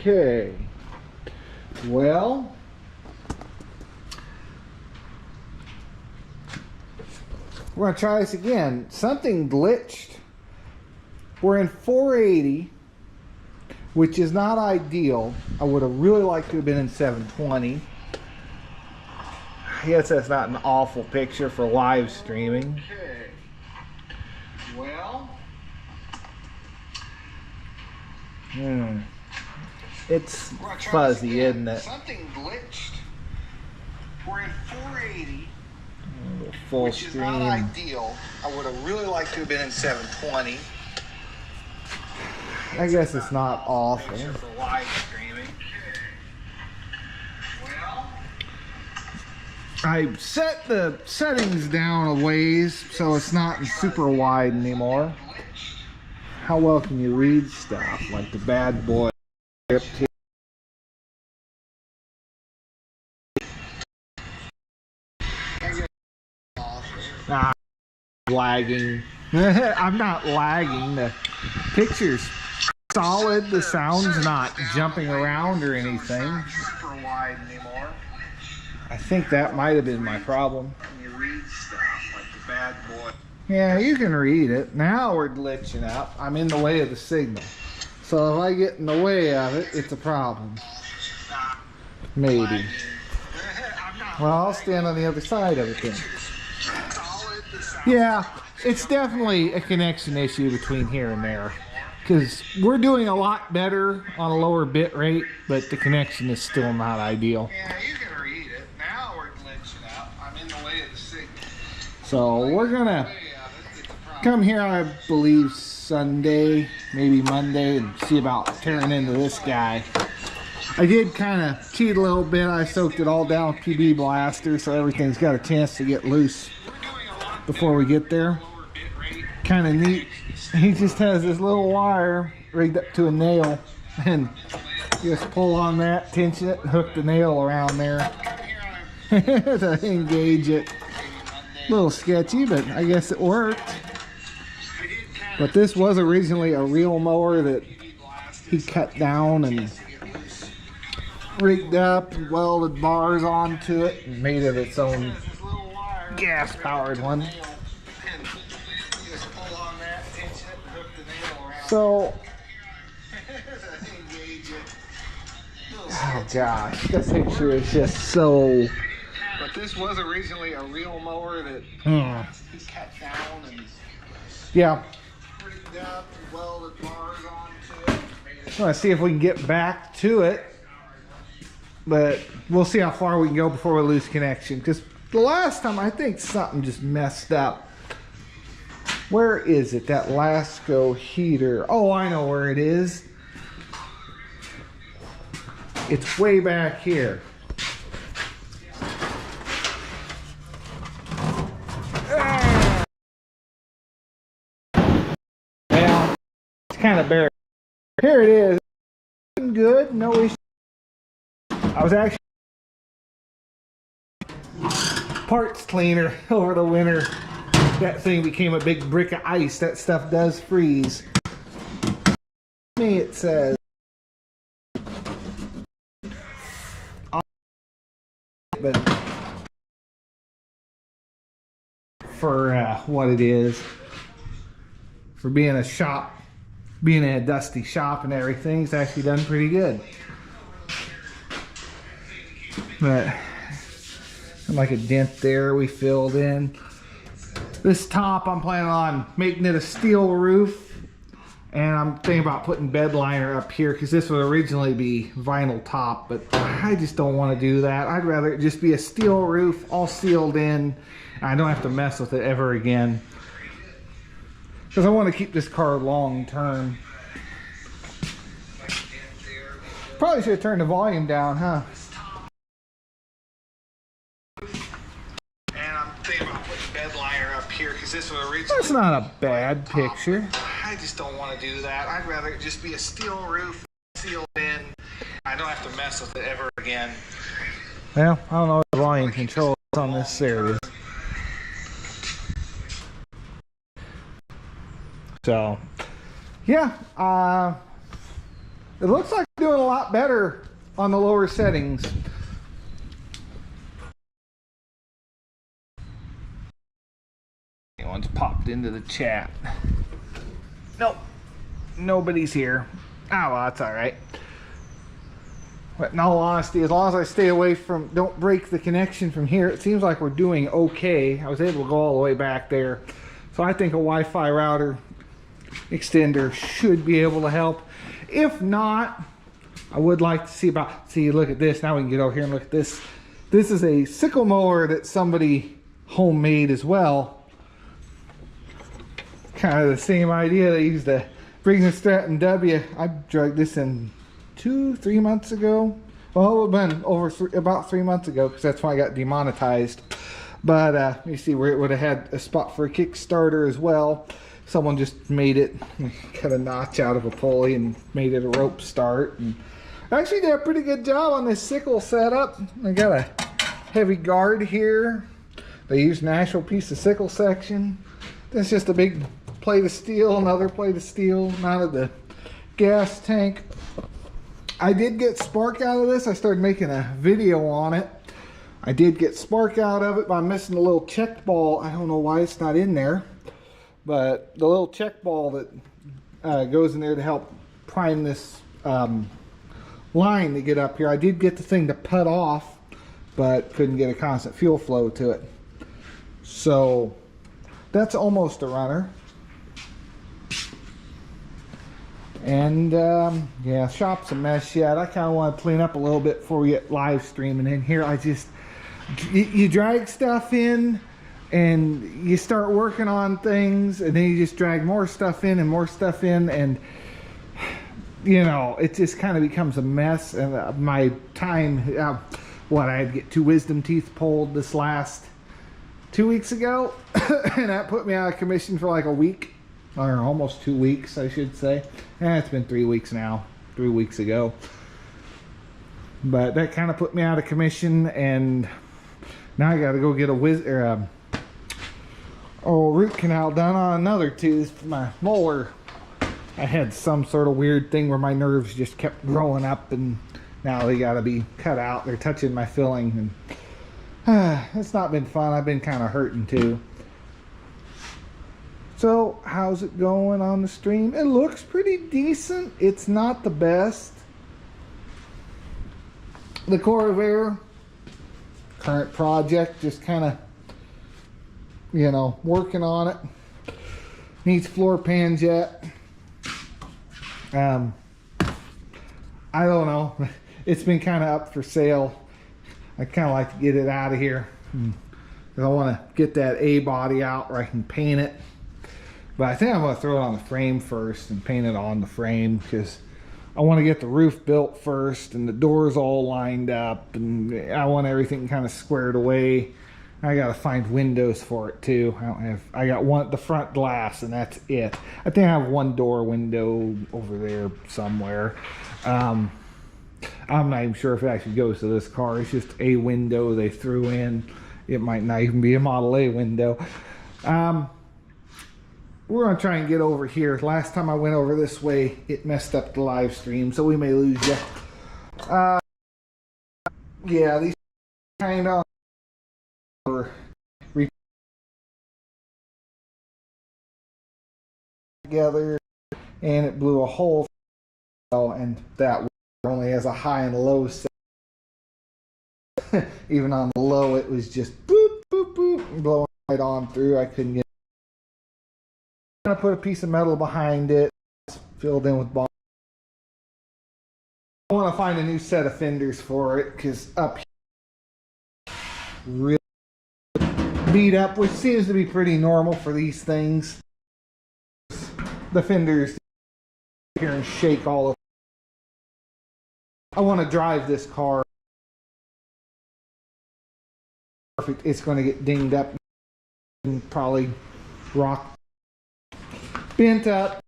Okay. Well, we're gonna try this again. Something glitched. We're in 480, which is not ideal. I would have really liked to have been in 720. I guess that's not an awful picture for live streaming. Okay. Well, it's fuzzy, isn't it? Something glitched. We're in 480, full which screen. Is not ideal. I would have really liked to have been in 720. I guess it's not awful. For live streaming. Well, I set the settings down a ways so it's not super wide anymore. How well can you read stuff like the bad boy script here? Nah, lagging. I'm not lagging. The picture's solid. The sound's not jumping around or anything. I think that might have been my problem. You read stuff like the bad boy. Yeah, you can read it. Now we're glitching out. I'm in the way of the signal. So if I get in the way of it, it's a problem. Maybe. Well, I'll stand on the other side of it then. Yeah, it's definitely a connection issue between here and there. Because we're doing a lot better on a lower bit rate, but the connection is still not ideal. Yeah, you can read it. Now we're glitching out. I'm in the way of the signal. So we're gonna come here, I believe, Sunday, maybe Monday, and see about tearing into this guy. I did kind of cheat a little bit. I soaked it all down with PB Blaster, so everything's got a chance to get loose before we get there. Kind of neat. He just has this little wire rigged up to a nail, and you just pull on that, tension it, and hook the nail around there to engage it. A little sketchy, but I guess it worked. But this was originally a reel mower that he cut down and rigged up and welded bars onto it and made it its own gas-powered one. So, oh gosh, that picture is just so. But this was originally a reel mower that he cut down and yeah, rigged up and welded bars onto it. I want to see if we can get back to it, but we'll see how far we can go before we lose connection. Because the last time I think something just messed up. Where is it, that Lasco heater? Oh, I know where it is. It's way back here. Well, it's kind of bare. Here it is. Good, no issue. I was actually parts cleaner over the winter. That thing became a big brick of ice. That stuff does freeze. Me, it says but for what it is, for being a shop, being in a dusty shop and everything, it's actually done pretty good. But like a dent there we filled in. This top, I'm planning on making it a steel roof, and I'm thinking about putting bed liner up here because this would originally be vinyl top, but I just don't want to do that. I'd rather it just be a steel roof, all sealed in. I don't have to mess with it ever again because I want to keep this car long term. Probably should have turned the volume down, huh? That's not a bad picture. I just don't want to do that. I'd rather it just be a steel roof, sealed in. I don't have to mess with it ever again. Well, I don't know what the volume control is on this. There it is. So, yeah. It looks like we're doing a lot better on the lower settings. Anyone's popped into the chat. Nope, nobody's here. Oh, well, that's all right. But in all honesty, as long as I stay away from, don't break the connection from here, it seems like we're doing okay. I was able to go all the way back there. So I think a Wi-Fi router extender should be able to help. If not, I would like to see, look at this. Now we can get over here and look at this. This is a sickle mower that somebody homemade as well. Kind of the same idea. They used the Briggs & Stratton W. I dragged this in 2-3 months ago. Well, it would have been about 3 months ago, because that's why I got demonetized. But you see where it would have had a spot for a Kickstarter as well. Someone just made it, cut a notch out of a pulley and made it a rope start. And actually did a pretty good job on this sickle setup. I got a heavy guard here. They used an actual piece of sickle section. That's just a big plate of steel, another plate of steel mounted the gas tank. I did get spark out of this. I started making a video on it. I did get spark out of it by missing the little check ball. I don't know why it's not in there, but the little check ball that goes in there to help prime this line to get up here. I did get the thing to put off, but couldn't get a constant fuel flow to it. So that's almost a runner. And yeah, shop's a mess yet. I kind of want to clean up a little bit before we get live streaming in here. You drag stuff in and you start working on things, and then you just drag more stuff in and more stuff in, and you know, it just kind of becomes a mess. And my time, I had to get 2 wisdom teeth pulled this last 2 weeks ago, and that put me out of commission for like a week, or almost 2 weeks, I should say. It's been 3 weeks now, 3 weeks ago. But that kind of put me out of commission, and now I got to go get a root canal done on another tooth. My molar, I had some sort of weird thing where my nerves just kept growing up, and now they got to be cut out. They're touching my filling, and it's not been fun. I've been kind of hurting too. So how's it going on the stream? It looks pretty decent. It's not the best. The Corvair current project, just kind of, you know, working on it. Needs floor pans yet. I don't know. It's been kind of up for sale. I kind of like to get it out of here. I want to get that A body out where I can paint it. But I think I'm going to throw it on the frame first and paint it on the frame, because I want to get the roof built first and the doors all lined up, and I want everything kind of squared away. I got to find windows for it too. I got the front glass, and that's it. I think I have one door window over there somewhere. I'm not even sure if it actually goes to this car. It's just a window they threw in. It might not even be a Model A window. We're going to try and get over here. Last time I went over this way, it messed up the live stream, so we may lose you. Yeah, these kind of together, and it blew a hole, and that only has a high and low set. Even on the low, it was just boop, boop, boop, blowing right on through. I couldn't get. I'm going to put a piece of metal behind it, filled in with ball. I want to find a new set of fenders for it, because up here, really beat up, which seems to be pretty normal for these things. The fenders here and shake all of. I want to drive this car. Perfect. It's going to get dinged up and probably rock. Bent up,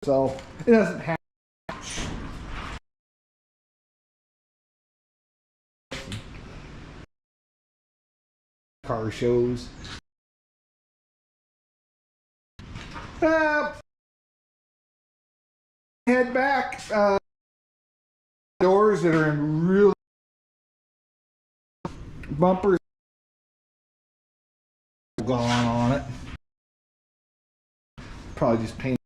so it doesn't have car shows. Head back. doors that are in really bumpers gone on it. Probably just paint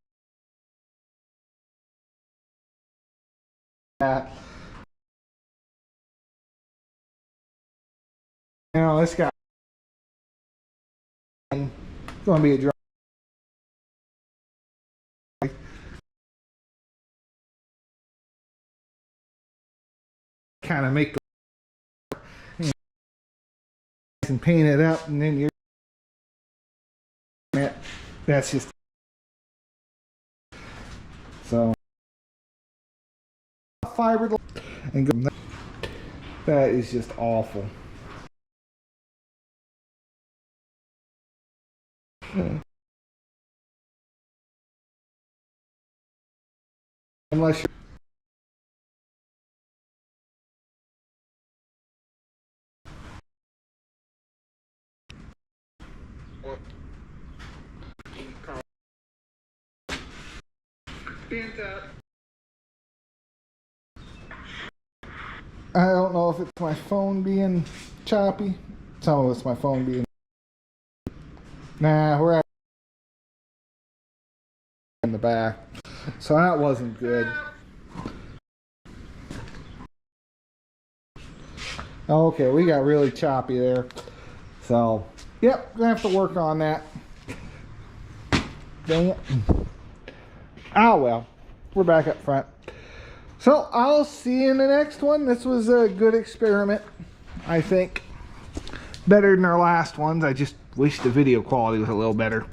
that. Now this guy is going to be a dry. Kind of make the and paint it up, and then that's just so fiber and go. That is just awful. Unless you're I don't know if it's my phone being choppy. Some of it's my phone being. Nah, we're in the back. So that wasn't good. Okay, we got really choppy there. So, yep, gonna have to work on that. Dang it. Oh well, we're back up front. So I'll see you in the next one. This was a good experiment, I think. Better than our last ones. I just wish the video quality was a little better.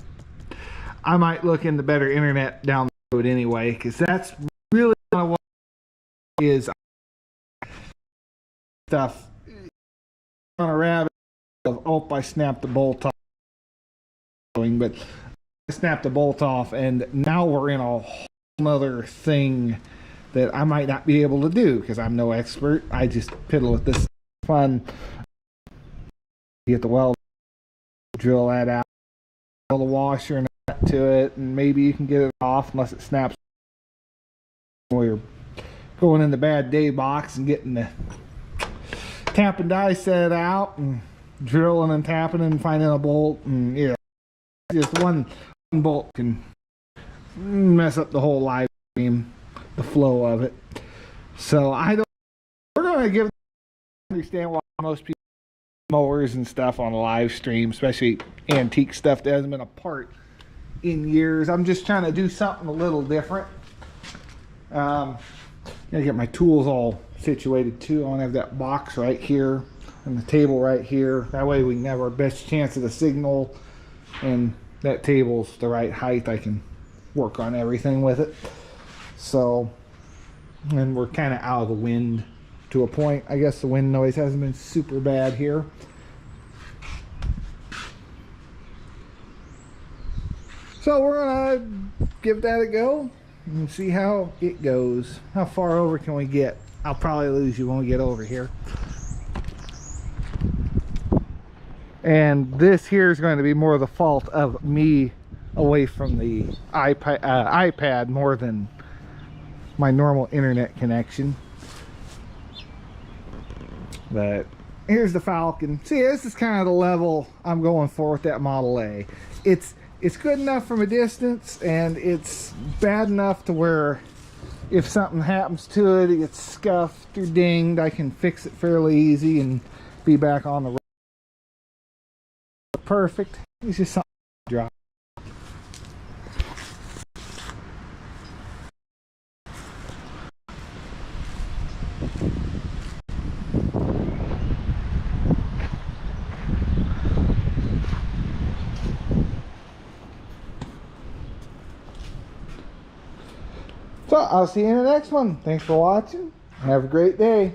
I might look into better internet down the road anyway, because that's really what is stuff on a rabbit of, oh, I snapped the bolt off. But I snapped the bolt off, and now we're in a whole nother thing that I might not be able to do because I'm no expert. I just piddle with this fun. Get the weld, drill that out, drill the washer and that to it, and maybe you can get it off unless it snaps. Or you're going in the bad day box and getting the tap and die set out and drilling and tapping and finding a bolt, and yeah, just one bolt can mess up the whole live stream, the flow of it. So I don't. We're gonna give understand why most people mowers and stuff on a live stream, especially antique stuff that hasn't been apart in years. I'm just trying to do something a little different. Gotta get my tools all situated too. I want to have that box right here and the table right here. That way we can have our best chance of the signal, and that table's the right height. I can work on everything with it. So, and we're kind of out of the wind to a point. I guess the wind noise hasn't been super bad here. So we're gonna give that a go and see how it goes. How far over can we get? I'll probably lose you when we get over here. And this here is going to be more the fault of me away from the iPad more than my normal internet connection. But here's the Falcon. See, this is kind of the level I'm going for with that Model A. It's good enough from a distance, and it's bad enough to where if something happens to it, it gets scuffed or dinged, I can fix it fairly easy and be back on the road. Perfect. It's just something to drop. So I'll see you in the next one. Thanks for watching. Have a great day.